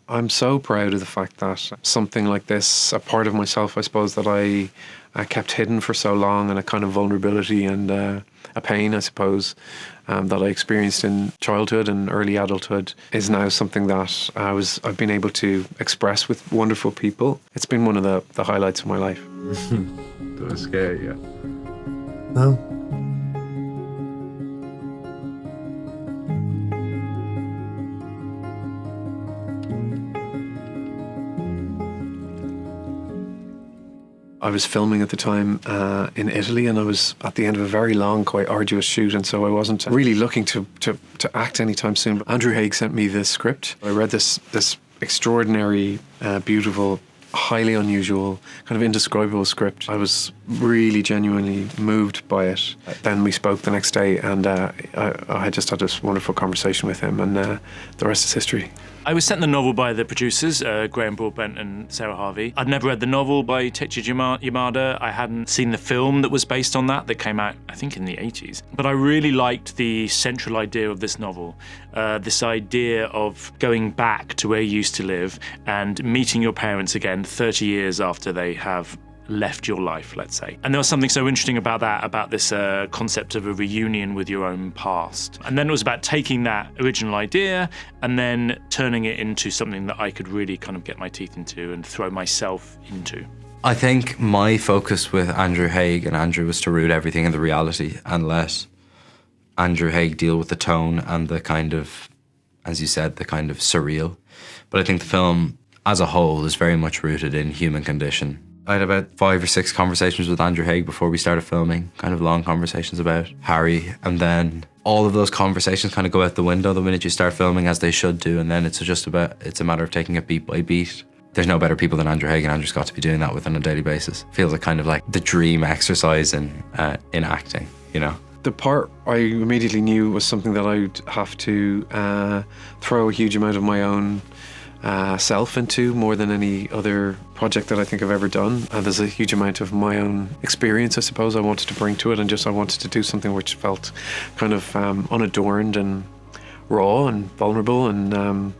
I'm so proud of the fact that something like this, a part of myself, I suppose, that I kept hidden for so long, and a kind of vulnerability and a pain, I suppose, that I experienced in childhood and early adulthood, is now something that I've been able to express with wonderful people. It's been one of the highlights of my life. That was scary, yeah. No. I was filming at the time in Italy, and I was at the end of a very long, quite arduous shoot, and so I wasn't really looking to act anytime soon. But Andrew Haigh sent me this script. I read this extraordinary, beautiful, highly unusual, kind of indescribable script. I was really genuinely moved by it. Then we spoke the next day, and I had just had this wonderful conversation with him, and the rest is history. I was sent the novel by the producers, Graham Broadbent and Sarah Harvey. I'd never read the novel by Teiichi Yamada. I hadn't seen the film that was based on that came out, I think, in the 80s. But I really liked the central idea of this novel, this idea of going back to where you used to live and meeting your parents again 30 years after they have left your life, let's say. And there was something so interesting about that, about this concept of a reunion with your own past. And then it was about taking that original idea and then turning it into something that I could really kind of get my teeth into and throw myself into. I think my focus with Andrew Haigh and Andrew was to root everything in the reality and let Andrew Haigh deal with the tone and the kind of, as you said, the kind of surreal. But I think the film as a whole is very much rooted in human condition. I had about 5 or 6 conversations with Andrew Haigh before we started filming, kind of long conversations about Harry, and then all of those conversations kind of go out the window the minute you start filming, as they should do, and then it's a matter of taking it beat by beat. There's no better people than Andrew Haigh and Andrew Scott to be doing that with on a daily basis. Feels like kind of like the dream exercise in acting, you know. The part I immediately knew was something that I'd have to throw a huge amount of my own self into, more than any other project that I think I've ever done. And there's a huge amount of my own experience, I suppose, I wanted to bring to it, and I wanted to do something which felt kind of unadorned and raw and vulnerable, and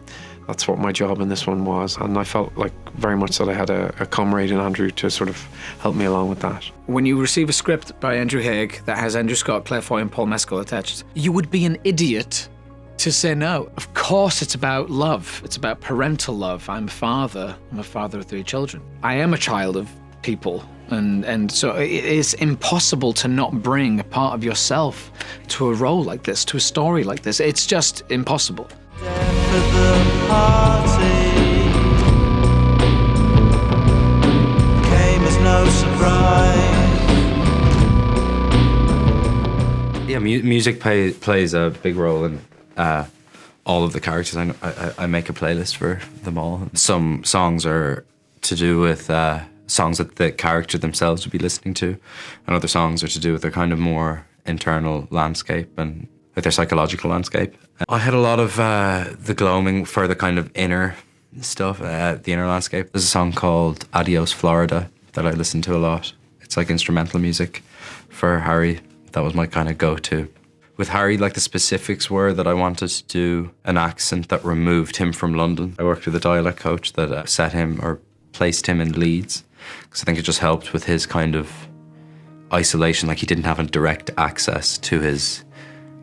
that's what my job in this one was. And I felt like very much that I had a comrade in Andrew to sort of help me along with that. When you receive a script by Andrew Haigh that has Andrew Scott, Claire Foy and Paul Mescal attached, you would be an idiot to say no. Of course it's about love. It's about parental love. I'm a father. I'm a father of 3 children. I am a child of people. And so it is impossible to not bring a part of yourself to a role like this, to a story like this. It's just impossible. Yeah, music plays a big role in all of the characters. I make a playlist for them all. Some songs are to do with songs that the character themselves would be listening to, and other songs are to do with their kind of more internal landscape and with their psychological landscape. I had a lot of the gloaming for the kind of inner stuff, the inner landscape. There's a song called Adios Florida that I listen to a lot. It's like instrumental music for Harry. That was my kind of go-to. With Harry, like the specifics were that I wanted to do an accent that removed him from London. I worked with a dialect coach that set him or placed him in Leeds, because I think it just helped with his kind of isolation. Like he didn't have a direct access to his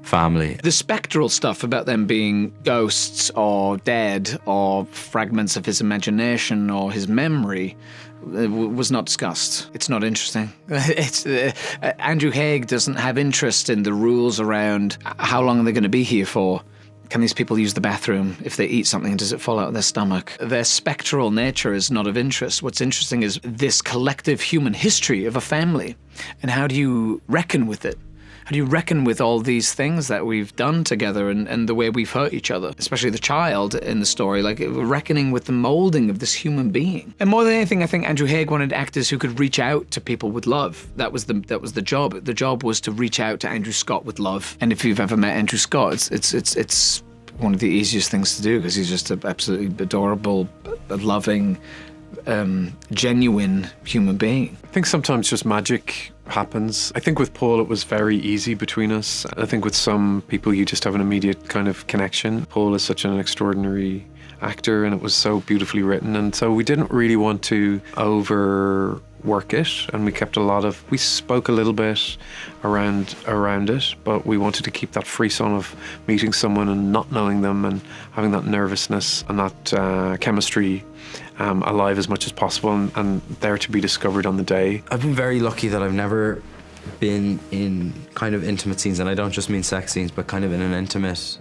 family. The spectral stuff about them being ghosts or dead or fragments of his imagination or his memory was not discussed. It's not interesting. Andrew Haigh doesn't have interest in the rules around how long are they going to be here for. Can these people use the bathroom? If they eat something, does it fall out of their stomach? Their spectral nature is not of interest. What's interesting is this collective human history of a family, and how do you reckon with it? How do you reckon with all these things that we've done together and the way we've hurt each other? Especially the child in the story, like reckoning with the moulding of this human being. And more than anything, I think Andrew Haigh wanted actors who could reach out to people with love. That was the job. The job was to reach out to Andrew Scott with love. And if you've ever met Andrew Scott, it's one of the easiest things to do, because he's just an absolutely adorable, loving, genuine human being. I think sometimes just magic happens. I think with Paul it was very easy between us. I think with some people you just have an immediate kind of connection. Paul is such an extraordinary actor, and it was so beautifully written. And so we didn't really want to overwork it, and we spoke a little bit around it, but we wanted to keep that frisson of meeting someone and not knowing them and having that nervousness and that chemistry alive as much as possible, and there to be discovered on the day. I've been very lucky that I've never been in kind of intimate scenes, and I don't just mean sex scenes, but kind of in an intimate,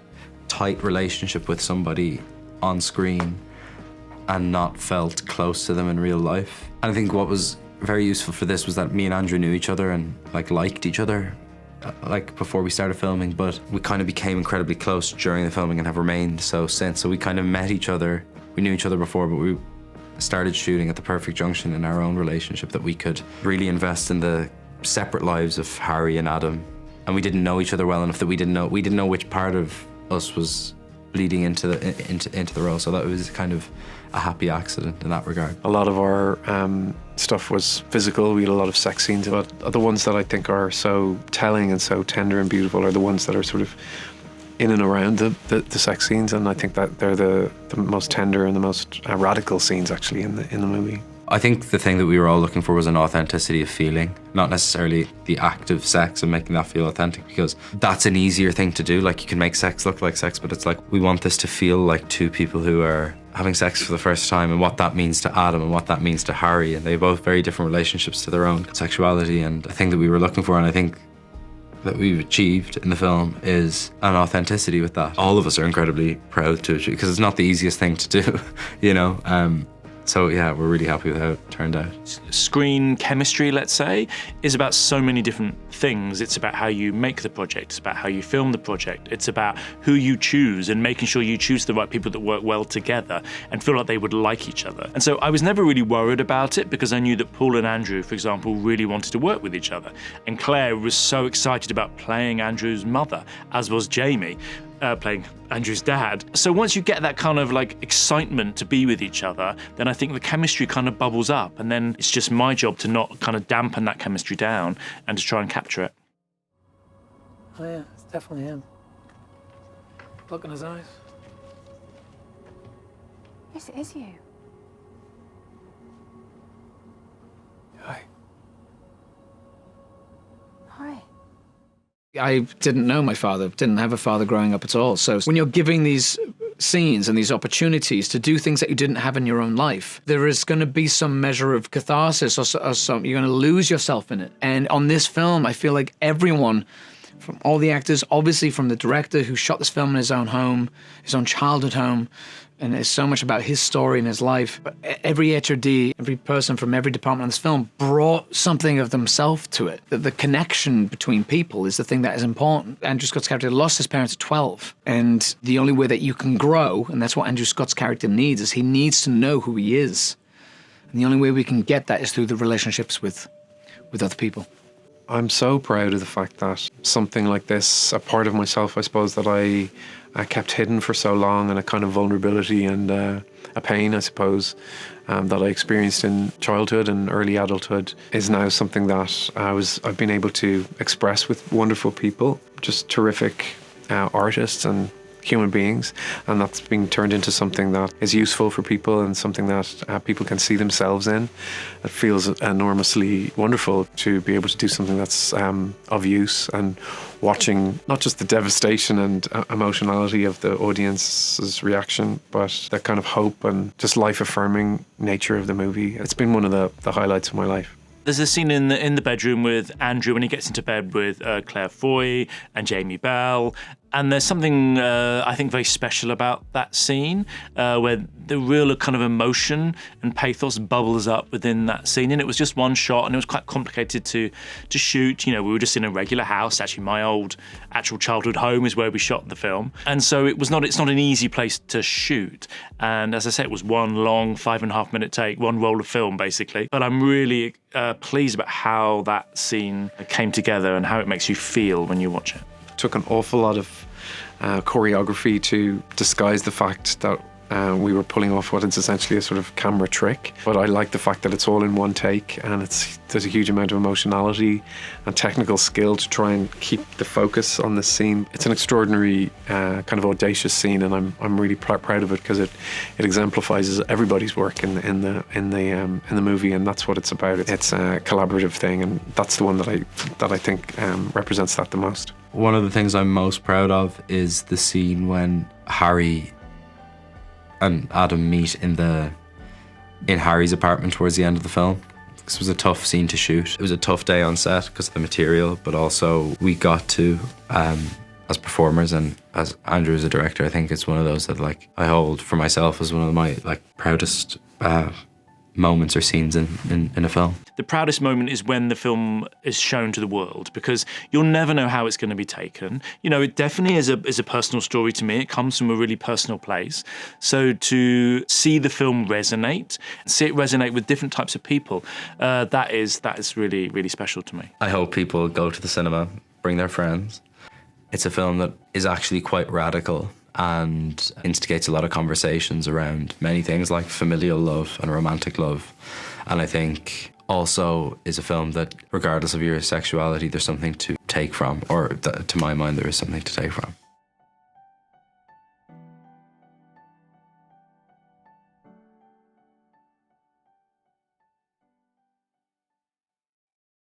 tight relationship with somebody on screen and not felt close to them in real life. And I think what was very useful for this was that me and Andrew knew each other and liked each other before we started filming, but we kind of became incredibly close during the filming and have remained so since. So we kind of met each other. We knew each other before, but we started shooting at the perfect junction in our own relationship that we could really invest in the separate lives of Harry and Adam. And we didn't know each other well enough that we didn't know which part of us was bleeding into the role. So that was kind of a happy accident in that regard. A lot of our stuff was physical. We had a lot of sex scenes, but the ones that I think are so telling and so tender and beautiful are the ones that are sort of in and around the sex scenes, and I think that they're the most tender and the most radical scenes actually in the movie. I think the thing that we were all looking for was an authenticity of feeling, not necessarily the act of sex and making that feel authentic, because that's an easier thing to do. Like, you can make sex look like sex, but it's like we want this to feel like two people who are having sex for the first time, and what that means to Adam and what that means to Harry, and they have both very different relationships to their own sexuality. And the thing that we were looking for, and I think that we've achieved in the film, is an authenticity with that. All of us are incredibly proud to achieve, because it's not the easiest thing to do, you know. So yeah, we're really happy with how it turned out. Screen chemistry, let's say, is about so many different things. It's about how you make the project, it's about how you film the project, it's about who you choose and making sure you choose the right people that work well together and feel like they would like each other. And so I was never really worried about it, because I knew that Paul and Andrew, for example, really wanted to work with each other. And Claire was so excited about playing Andrew's mother, as was Jamie, playing Andrew's dad. So once you get that kind of like excitement to be with each other, then I think the chemistry kind of bubbles up, and then it's just my job to not kind of dampen that chemistry down and to try and capture it. Oh yeah, it's definitely him. Look in his eyes. Yes, it is you. Hi. Hi. I didn't know my father, didn't have a father growing up at all. So when you're giving these scenes and these opportunities to do things that you didn't have in your own life, there is going to be some measure of catharsis or some, you're going to lose yourself in it. And on this film, I feel like everyone, from all the actors, obviously from the director who shot this film in his own home, his own childhood home, and it's so much about his story and his life. But every HRD, every person from every department on this film brought something of themselves to it. The connection between people is the thing that is important. Andrew Scott's character lost his parents at 12. And the only way that you can grow, and that's what Andrew Scott's character needs, is he needs to know who he is. And the only way we can get that is through the relationships with other people. I'm so proud of the fact that something like this, a part of myself, I suppose, that I kept hidden for so long, and a kind of vulnerability and a pain, I suppose, that I experienced in childhood and early adulthood, is now something that I've been able to express with wonderful people, just terrific artists and human beings, and that's being turned into something that is useful for people and something that people can see themselves in. It feels enormously wonderful to be able to do something that's of use, and watching not just the devastation and emotionality of the audience's reaction, but that kind of hope and just life-affirming nature of the movie. It's been one of the highlights of my life. There's a scene in the bedroom with Andrew when he gets into bed with Claire Foy and Jamie Bell. And there's something, I think, very special about that scene, where the real kind of emotion and pathos bubbles up within that scene. And it was just one shot, and it was quite complicated to shoot. You know, we were just in a regular house. Actually, my old actual childhood home is where we shot the film. And so it's not an easy place to shoot. And as I said, it was one long 5.5 minute take, one roll of film, basically. But I'm really pleased about how that scene came together and how it makes you feel when you watch it. Took an awful lot of choreography to disguise the fact that we were pulling off what is essentially a sort of camera trick. But I like the fact that it's all in one take, and there's a huge amount of emotionality and technical skill to try and keep the focus on this scene. It's an extraordinary kind of audacious scene, and I'm really proud of it because it exemplifies everybody's work in the movie, and that's what it's about. It's a collaborative thing, and that's the one that I think represents that the most. One of the things I'm most proud of is the scene when Harry and Adam meet in Harry's apartment towards the end of the film. This was a tough scene to shoot. It was a tough day on set because of the material, but also we got to, as performers and as Andrew as a director, I think it's one of those that like I hold for myself as one of my like proudest moments or scenes in a film. The proudest moment is when the film is shown to the world, because you'll never know how it's going to be taken. You know, it definitely is a personal story to me. It comes from a really personal place. So to see the film resonate, see it resonate with different types of people, that is really, really special to me. I hope people go to the cinema, bring their friends. It's a film that is actually quite radical and instigates a lot of conversations around many things like familial love and romantic love. And I think also is a film that, regardless of your sexuality, there's something to take from, or to my mind, there is something to take from.